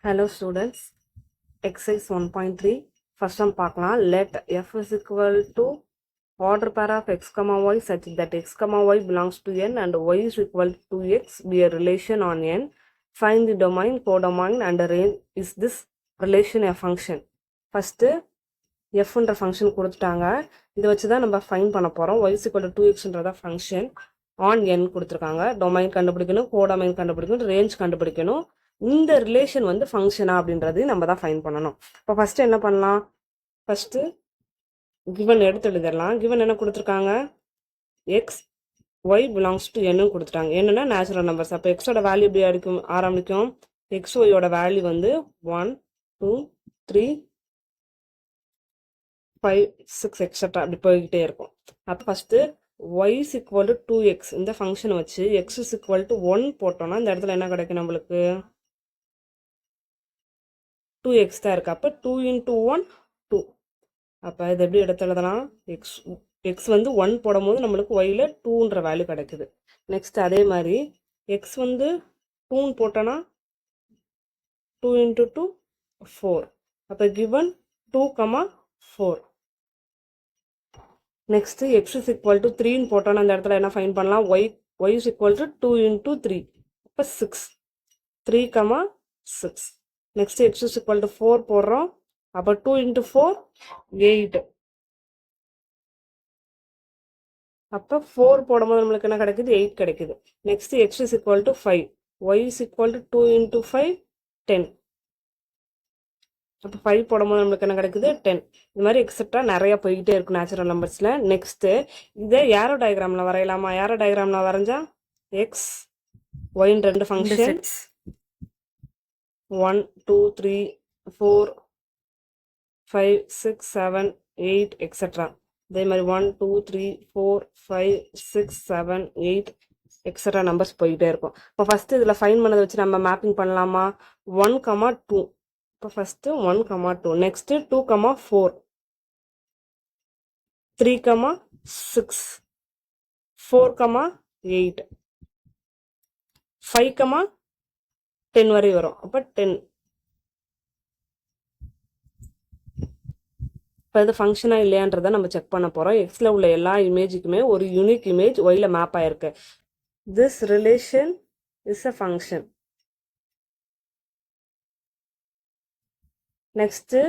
Hello students, exercise 1.3 first one பார்க்கலாம். Let f is equal to order pair of x comma y such that x comma y belongs to n and y is equal to x be a relation on n. Find the domain, codomain and range. Is this relation a function? First f என்ற function கொடுத்துட்டாங்க. இதை வச்சு தான் நம்ம find பண்ண போகிறோம். y is equal to 2xன்றத function on n கொடுத்துருக்காங்க. டொமைன் கண்டுபிடிக்கணும், கோடொமைன் கண்டுபிடிக்கணும், ரேஞ்ச் கண்டுபிடிக்கணும். இந்த ரிலேஷன் வந்து ஃபங்க்ஷனா அப்படின்றது நம்ம தான் ஃபைண்ட் பண்ணணும். இப்போ ஃபஸ்ட்டு என்ன பண்ணலாம்? ஃபஸ்ட்டு கிவன் எடுத்து எழுதிடலாம். கிவன் என்ன கொடுத்துருக்காங்க? எக்ஸ் ஒய் பிலாங்ஸ் டு என்னன்னு கொடுத்துட்டாங்க. என்னன்னா நேச்சுரல் நம்பர்ஸ். அப்போ எக்ஸோட வேல்யூ எப்படி ஆரம்பிக்கும்? எக்ஸ் ஒய்யோட வேல்யூ வந்து 1 2 3 5 6 எக்ஸட்ரா அப்படி போய்கிட்டே இருக்கும். அப்போ first y is equal to 2x இந்த ஃபங்க்ஷனை வச்சு x is equal to 1 போட்டோம்னா இந்த இடத்துல என்ன கிடைக்கும் நம்மளுக்கு? 2x தான் இருக்கு. அப்போ 2 into 1 2. அப்போ இது எப்படி எடுத்து எழுதலாம்? எக்ஸ் வந்து 1 போடும் போது நம்மளுக்கு ஒய்ல 2ன்ற வேல்யூ கிடைக்குது. நெக்ஸ்ட் அதே மாதிரி எக்ஸ் வந்து 2 போட்டோன்னா 2 into 2 4. அப்போ given 2, 4. Next X is equal to 3ன்னு போட்டோன்னா அந்த இடத்துல என்ன ஃபைண்ட் பண்ணலாம்? Y is equal to 2 into 3. அப்போ 6 3, 6. Next X is equal to 4 போடுறோம். அப்போ 2 into 4 8. அப்போ 4 போடும்போது நம்மளுக்கு என்ன கிடைக்குது? 8 கிடைக்குது. Next X is equal to 5. Y is equal to 2 into 5 10. அப்போ 5 போடும்போது நம்மளுக்கு என்ன கிடைக்குது? 10. இது மாதிரி எக்ஸட்ரா நிறைய போய்கிட்டே இருக்கும் நேச்சுரல் நம்பர்ஸில். நெக்ஸ்ட்டு இதை ஏரோ டயக்ராமில் வரையலாமா? ஏரோ டயக்ராமில் வரைஞ்சா எக்ஸ் ஒய்ன்னு ரெண்டு ஃபங்க்ஷன்ஸ் 1 2 3 4 5 6 7 8 எக்ஸட்ரா. இதே மாதிரி 1 2 3 4 5 6 7 8 எக்ஸட்ரா நம்பர்ஸ் போய்கிட்டே இருக்கும். இப்போ ஃபஸ்ட்டு இதில் ஃபைன் பண்ணதை வச்சு நம்ம மேப்பிங் பண்ணலாமா? 1, 2. இப்போ ஃபஸ்ட்டு 1, 2. நெக்ஸ்ட்டு 2, 4 3, 6 4, 8 5, 10 வரை வரும். அப்போ 10. இப்போ இது ஃபங்க்ஷனாக இல்லையான்றதை நம்ம செக் பண்ண போகிறோம். எக்ஸில் உள்ள எல்லா இமேஜுக்குமே ஒரு யூனிக் இமேஜ் ஒயில் மேப் ஆயிருக்கு. This relation is a function. Next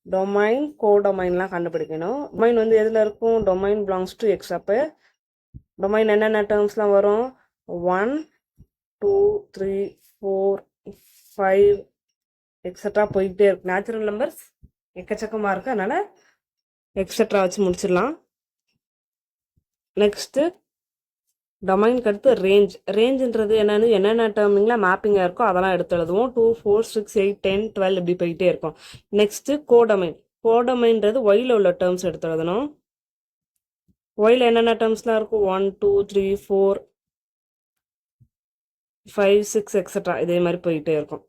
domain கோடொமைன்லாம் கண்டுபிடிக்கணும். டொமைன் வந்து எதில் இருக்கும்? Domain belongs to x. அப்போ டொமைன் என்னென்ன டேர்ம்ஸ்லாம் வரும்? 1 2 3 4 5 எக்ஸட்ரா போயிட்டே இருக்கு. நேச்சுரல் நம்பர்ஸ் எக்கச்சக்கமாக இருக்குது, அதனால் எக்ஸட்ரா வச்சு முடிச்சிடலாம். நெக்ஸ்ட்டு டொமைனுக்கு அடுத்து ரேஞ்ச். ரேஞ்சுன்றது என்னென்ன டேர்மிங்கில் மேப்பிங்காக இருக்கோ அதெல்லாம் எடுத்து எழுதுவோம். 2 4 6 8 10 12 இப்படி போயிட்டே இருக்கும். Next codomain. கோடொமைன்றது ஒயில் உள்ள டேர்ம்ஸ் எடுத்து எழுதணும். ஒயில் என்னென்ன டேர்ம்ஸ்லாம் இருக்கும்? 1 2 3 4 5 6 எக்ஸட்ரா இதே மாதிரி போயிட்டே இருக்கும்.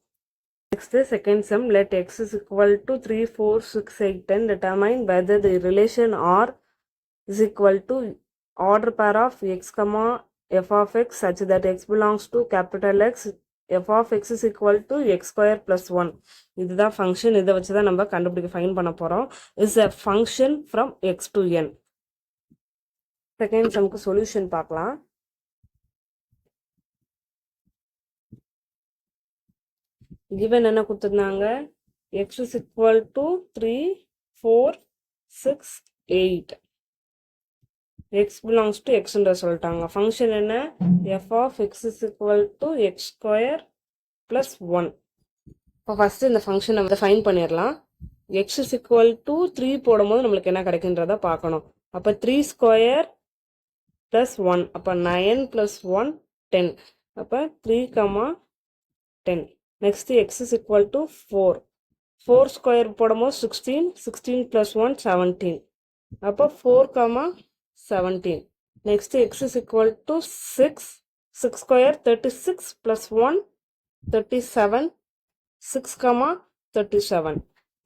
Next second sum. Let X is equal to 3 4 6 8 10 determine whether the relation R is equal to order pair of x comma f of x such that x belongs to capital X. f of x is equal to x square plus 1. இதுதான் function. இதை வச்சு தான் நம்ம கண்டுபிடிக்க find பண்ண போகிறோம். Is a function from x to n. Second சம்க்கு solution பார்க்கலாம். given என்ன கொடுத்துருந்தாங்க? x is equal to 3 4 6 8. x belongs to x ன்ற சொல்லிட்டாங்க. ஃபங்க்ஷன் என்ன? f of x is equal to x square plus 1. இப்போ ஃபஸ்ட்டு இந்த ஃபங்க்ஷனை வந்து ஃபைன் பண்ணிடலாம். x is equal to 3 போடும்போது நம்மளுக்கு என்ன கிடைக்குன்றத பார்க்கணும். அப்போ 3 ஸ்கொயர் ப்ளஸ் 1. அப்போ 9 + 1 10. அப்போ 3, 10. Next x is equal to 4. 4 square போடும்போது 16 16 + 1 17. அப்போ 4, 17. Next x is equal to 6. 6 square 36 + 1 37. 6, 37.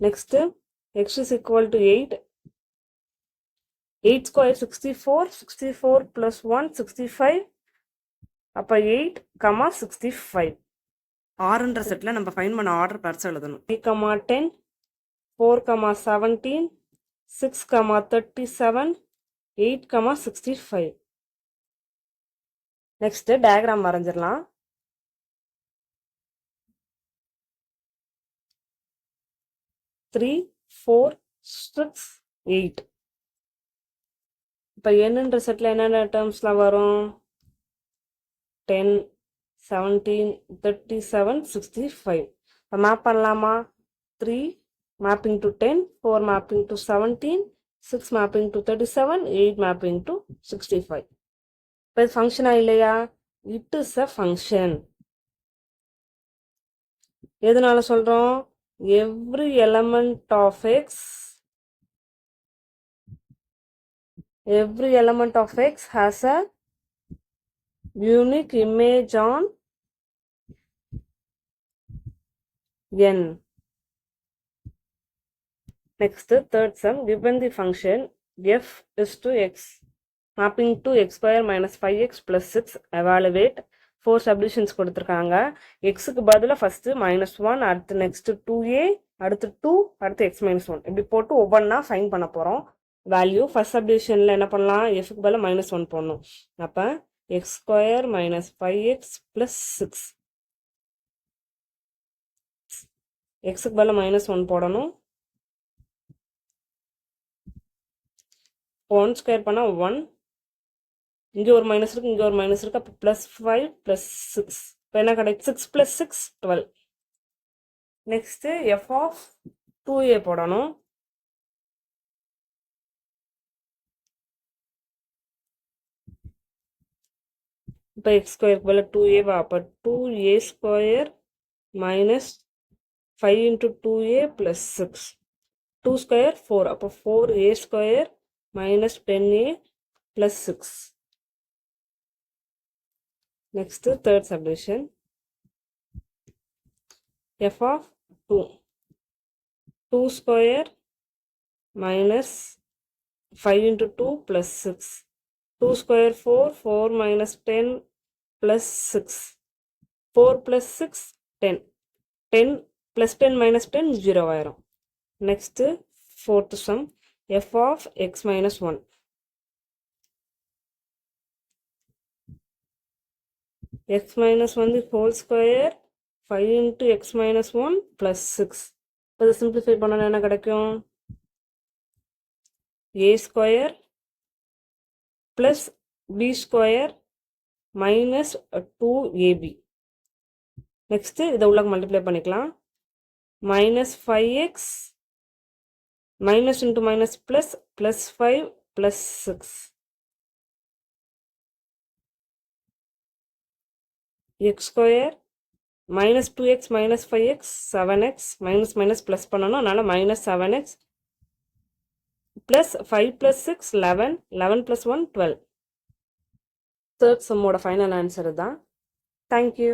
Next x is equal to 8. 8 square 64 64 + 1 65. அப்போ 8, 65. ஆறுன்ற செட்டில் நம்ம ஃபைன் பண்ண ஆர்டர் பெருசாக எழுதணும். 3, 10, 4, 17, 6, 37, 8, 65. நெக்ஸ்ட் டயக்ராம் வரைஞ்சிடலாம். த்ரீ 4 6 8. இப்போ என்னன்ற செட்டில் என்னென்ன டேர்ம்ஸ்லாம் வரும்? 10, 17, 37, 65. இப்போ மேப் பண்ணலாமா? 3 mapping to 10, 4 mapping to 17, 6 mapping to 37, 8 mapping to 65. இப்போ இது ஃபங்க்ஷனா இல்லையா? It is a function. எதனால சொல்கிறோம்? Every element of X has a unique image on n. Next, third sum, given the function f is to x mapping to x square minus 5x plus 6, evaluate. 4 subdivisions கொடுத்துருக்காங்க. எக்ஸுக்கு பதிலாக first -1, அடுத்து next 2a, அடுத்து 2, அடுத்து x - 1 இப்படி போட்டு ஒவ்வொன்றா fine பண்ண போகிறோம். வேல்யூ ஃபஸ்ட் சப்டிவிஷனில் என்ன பண்ணலாம்? எஃப்க்கு பதிலாக -1 போடணும். அப்போ x square minus 5x plus 6. எக்ஸுக்கு பதிலாக -1 போடணும். 1 ஸ்கொயர் பண்ணால் 1. இங்கே ஒரு மைனஸ் இருக்குது, இங்கே ஒரு மைனஸ் இருக்குது. அப்போ +5 + 6. இப்போ என்ன கிடைக்கும்? 6 + 6 12. நெக்ஸ்ட்டு எஃப் ஆஃப் 2a போடணும். இப்போ x ஸ்கொயருக்கு பதில் 2a வா? அப்போ 2a square minus 5 into 2a plus 6. 2 square 4. அப்போ 4a square minus 10a plus 6. Next, third subdivision. f of 2. 2 square minus 5 into 2 plus 6. 2 square 4. 4 minus 10 plus 6. 4 plus 6 10. 10 plus 10 minus 10 0 ஆயிரும். Next, fourth sum, f of x minus 1. x minus 1 the whole square 5 into x minus 1 plus 6. இப்போ simplify பண்ணணும் என்ன கிடைக்கும்? a square plus b square minus 2ab. Next, இதை உள்ளாக multiply பண்ணிக்கலாம். minus 5x minus into minus plus plus 5 plus 6. x square minus 2x minus 5x 7x minus minus plus பண்ணணும். அதனால minus 7x plus 5 plus 6 11, 11 plus 1 12. Third sum ஓட final answer தான். Thank you.